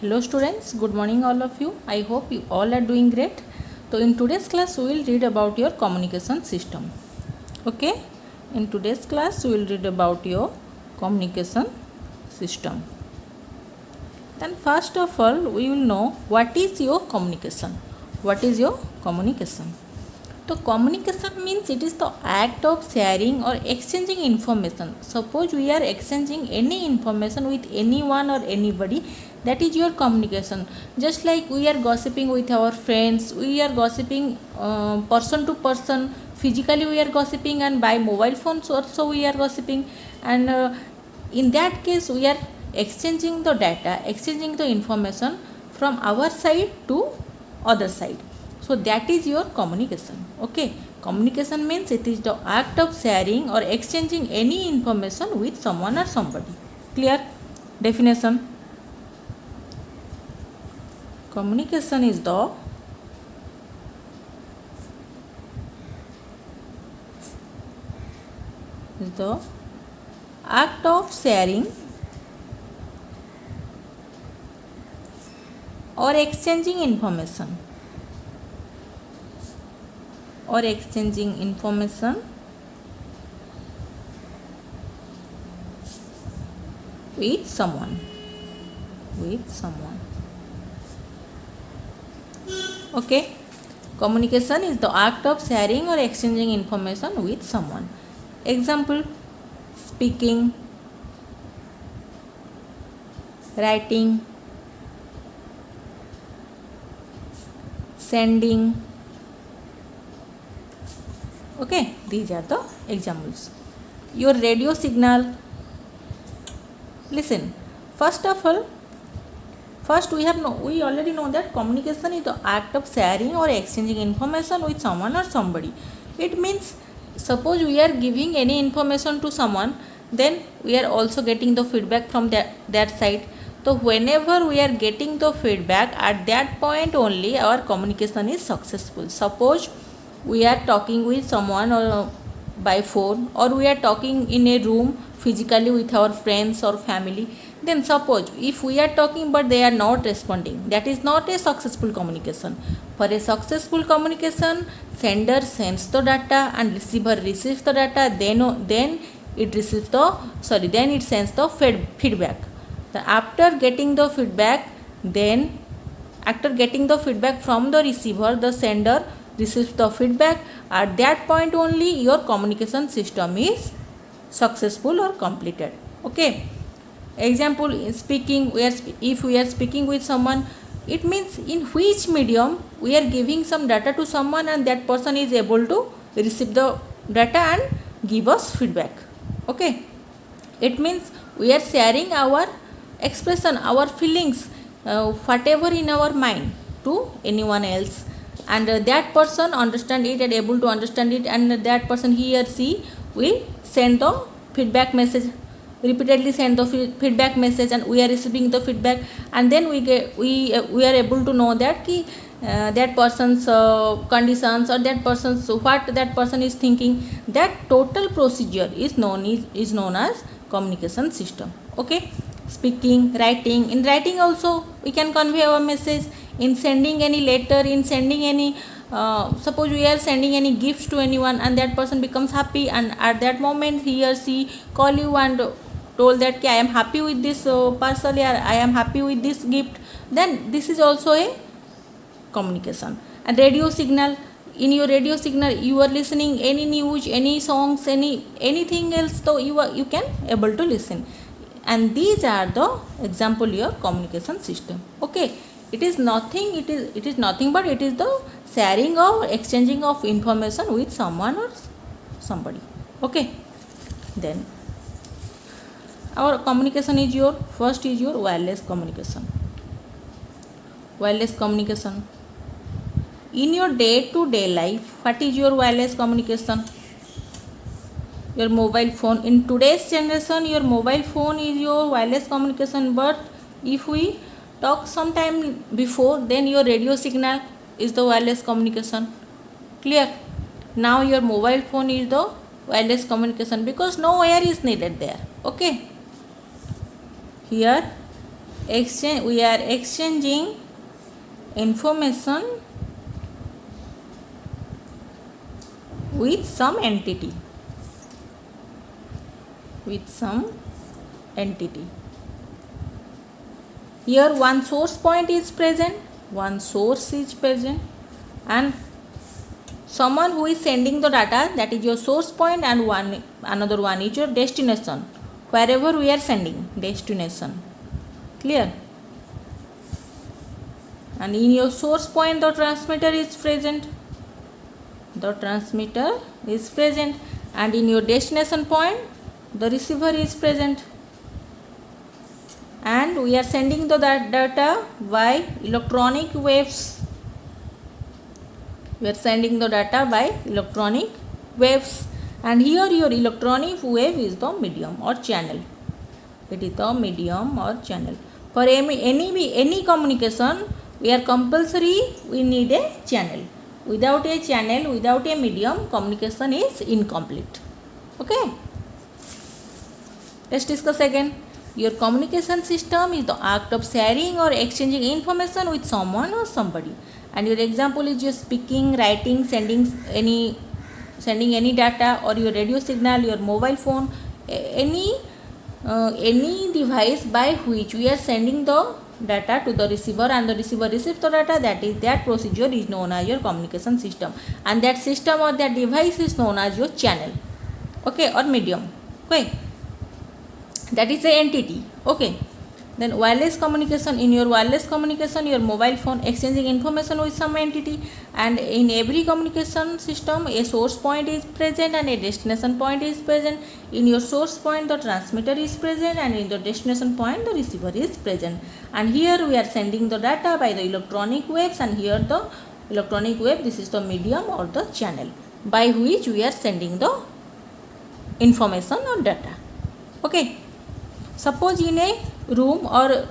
Hello students, good morning all of you. I hope you all are doing great. So in today's class we will read about your communication system. Okay? In today's class we will read about your communication system. Then first of all we will know what is your communication. What is your communication? So communication means it is the act of sharing or exchanging information. Suppose we are exchanging any information with anyone or anybody, that is your communication. Just like we are gossiping with our friends, we are gossiping person to person, physically we are gossiping, and by mobile phones also we are gossiping, and in that case we are exchanging the data, exchanging the information from our side to other side. So that is your communication. Okay, communication means it is the act of sharing or exchanging any information with someone or somebody. Clear? Definition: communication is the act of sharing or exchanging information with someone. Okay, communication is the act of sharing or exchanging information with someone. Example: speaking, writing, sending. Okay, these are the examples. Your radio signal. Listen, first we already know that communication is the act of sharing or exchanging information with someone or somebody. It means suppose we are giving any information to someone, then we are also getting the feedback from that side. So whenever we are getting the feedback, at that point only our communication is successful. Suppose we are talking with someone or by phone, or we are talking in a room physically with our friends or family, then suppose if we are talking but they are not responding, that is not a successful communication. For a successful communication, sender sends the data and receiver receives the data, then it sends the feedback. After getting the feedback from the receiver, the sender receives the feedback. At that point only your communication system is successful or completed. Okay, example: speaking, if we are speaking with someone, it means in which medium we are giving some data to someone and that person is able to receive the data and give us feedback. Okay, it means we are sharing our expression, our feelings, whatever in our mind to anyone else, and that person understand it and able to understand it, and that person, he or she, will send the feedback message, repeatedly send the feedback message, and we are receiving the feedback, and then we are able to know that that person's conditions, or that person's what that person is thinking. That total procedure is known as communication system. Okay, speaking, writing. In writing also we can convey our message. In sending any letter, in sending any suppose we are sending any gifts to anyone and that person becomes happy, and at that moment he or she call you and told that I am happy with this parcel, or I am happy with this gift, then this is also a communication. And radio signal: in your radio signal you are listening any news, any songs, anything else, so you can able to listen. And these are the example your communication system. Okay, it is nothing but it is the sharing or exchanging of information with someone or somebody. Okay, then our communication is your first is your wireless communication. In your day to day life, what is your wireless communication? Your mobile phone. In today's generation, your mobile phone is your wireless communication, but if we talk sometime before, then your radio signal is the wireless communication. Clear? Now your mobile phone is the wireless communication, because no wire is needed there. Okay, here we are exchanging information with some entity. Here one source point is present, and someone who is sending the data, that is your source point, and another one is your destination, wherever we are sending, destination. Clear? And in your source point the transmitter is present, and in your destination point the receiver is present, and we are sending the data by electronic waves. And here your electronic wave is the medium or channel. For any communication, we are compulsory, we need a channel. Without a channel, without a medium, communication is incomplete. Okay. Let's discuss again. Your communication system is the act of sharing or exchanging information with someone or somebody. And your example is your speaking, writing, sending any data, or your radio signal, your mobile phone, any device by which we are sending the data to the receiver, and the receiver receives the data. That procedure is known as your communication system, and that system or that device is known as your channel, okay, or medium. Okay, that is the entity. Okay. Then wireless communication. In your wireless communication, your mobile phone exchanging information with some entity, and in every communication system a source point is present and a destination point is present. In your source point the transmitter is present, and in the destination point the receiver is present. And here we are sending the data by the electronic waves, and here the electronic wave, this is the medium or the channel by which we are sending the information or data. Okay. Suppose in a room or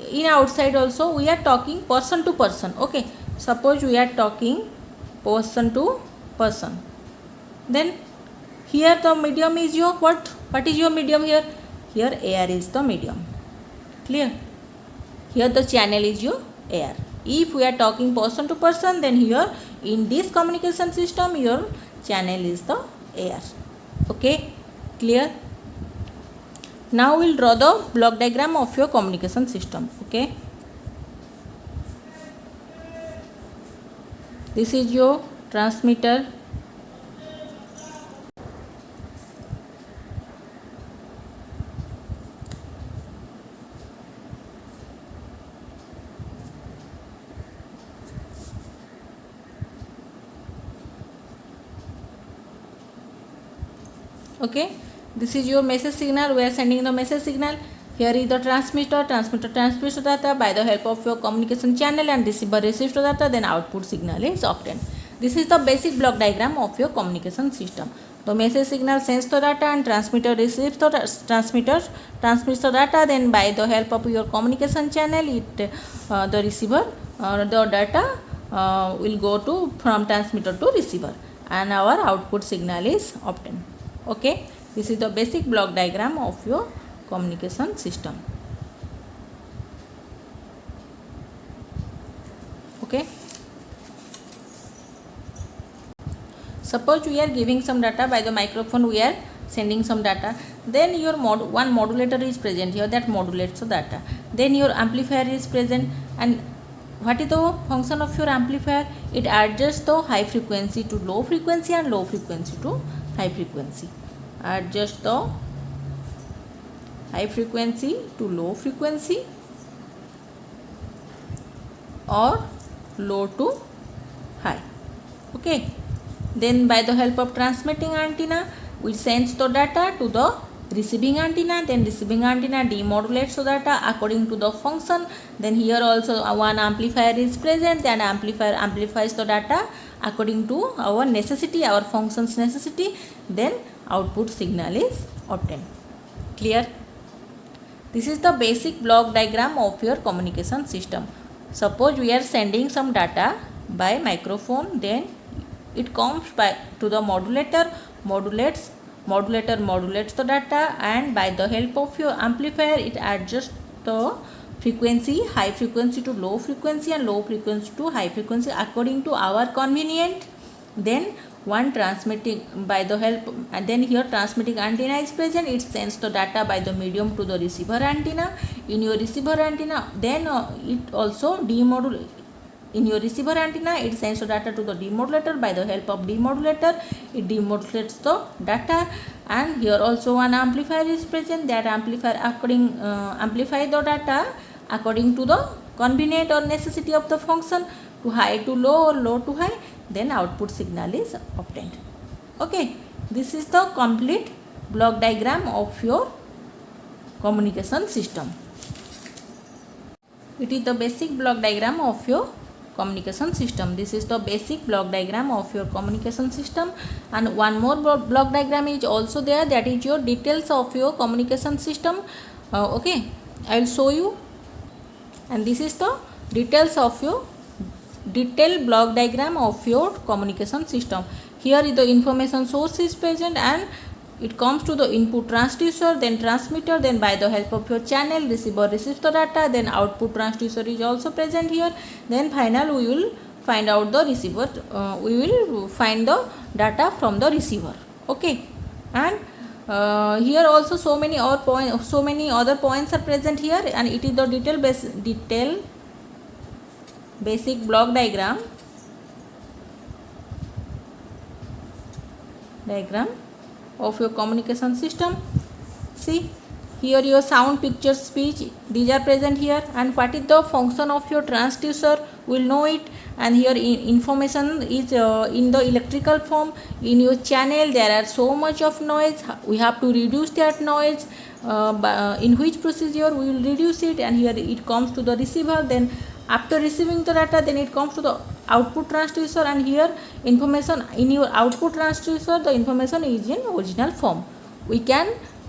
in outside also we are talking person to person. Okay, suppose we are talking person to person, then here the medium is your what is your medium? Here air is the medium. Clear? Here the channel is your air. If we are talking person to person, then here in this communication system your channel is the air. Okay, clear? Now we'll draw the block diagram of your communication system. Okay, this is your transmitter, okay. This is your message signal, we are sending the message signal. Here is the transmitter transmits the data by the help of your communication channel, and receiver receives the data, then output signal is obtained. This is the basic block diagram of your communication system. The message signal sends the data, and transmitter receives the transmits the data, then by the help of your communication channel the receiver the data will go from transmitter to receiver, and our output signal is obtained. Okay. This is the basic block diagram of your communication system. Okay. Suppose we are giving some data by the microphone, we are sending some data, then your one modulator is present here that modulates the data. Then your amplifier is present, and what is the function of your amplifier? It adjusts the high frequency to low frequency and low frequency to high frequency. Adjust the high frequency to low frequency or low to high. Okay. Then by the help of transmitting antenna, we sends the data to the receiving antenna, then receiving antenna demodulates the data according to the function. Then here also one amplifier is present, then amplifier amplifies the data according to our necessity, our function's necessity, then output signal is obtained. Clear? This is the basic block diagram of your communication system. Suppose we are sending some data by microphone, then it comes to the modulator, modulates the data, and by the help of your amplifier it adjusts the frequency, high frequency to low frequency and low frequency to high frequency according to our convenient. Then one transmitting by the help, and then here transmitting antenna is present. It sends the data by the medium to the receiver antenna. In your receiver antenna, then it also demodulate. In your receiver antenna, it sends the data to the demodulator. By the help of demodulator, it demodulates the data. And here also one amplifier is present. That amplifier amplify the data according to the convenient or necessity of the function, to high to low or low to high. Then output signal is obtained. Okay, this is the complete block diagram of your communication system. It is the basic block diagram of your communication system. This is the basic block diagram of your communication system. And one more block diagram is also there, that is your details of your communication system. Okay, I will show you. And this is the details of your detailed block diagram of your communication system. Here is the information source is present, and it comes to the input transducer, then transmitter, then by the help of your channel, receiver receives the data, then output transducer is also present here. Then final we will find out the receiver, we will find the data from the receiver. Okay, and here also so many other points are present here, and it is the detail basic block diagram of your communication system. See, here your sound, picture, speech, these are present here. And what is the function of your transducer, we will know it. And here information is in the electrical form. In your channel there are so much of noise, we have to reduce that noise. In which procedure we will reduce it, and here it comes to the receiver. Then after receiving the data, then it comes to the output transducer, and here information in your output transducer, the information is in original form. We can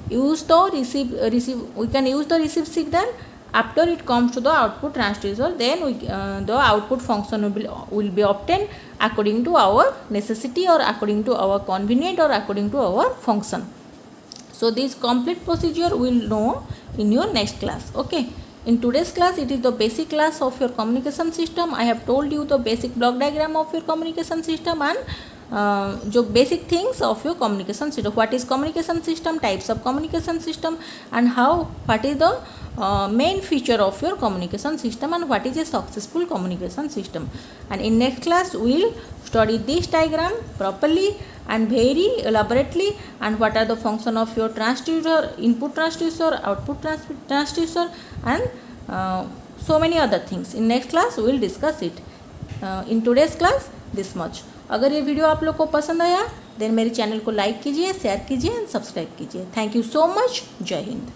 use the receive signal after it comes to the output transducer. Then the output function will be obtained according to our necessity, or according to our convenient, or according to our function. So this complete procedure we will know in your next class. Okay, in today's class it is the basic class of your communication system. I have told you the basic block diagram of your communication system, and जो basic things of your communication system. What is communication system, types of communication system, and what is the main feature of your communication system, and what is a successful communication system. And in next class we will study this diagram properly and very elaborately, and what are the function of your transducer, input transducer, output transducer, and so many other things. In next class we will discuss it. In today's class this much. अगर ये video आप लोग को पसंद आया, then मेरे channel को like कीजिए, शेयर कीजिए एंड सब्सक्राइब कीजिए. Thank you so much. जय हिंद.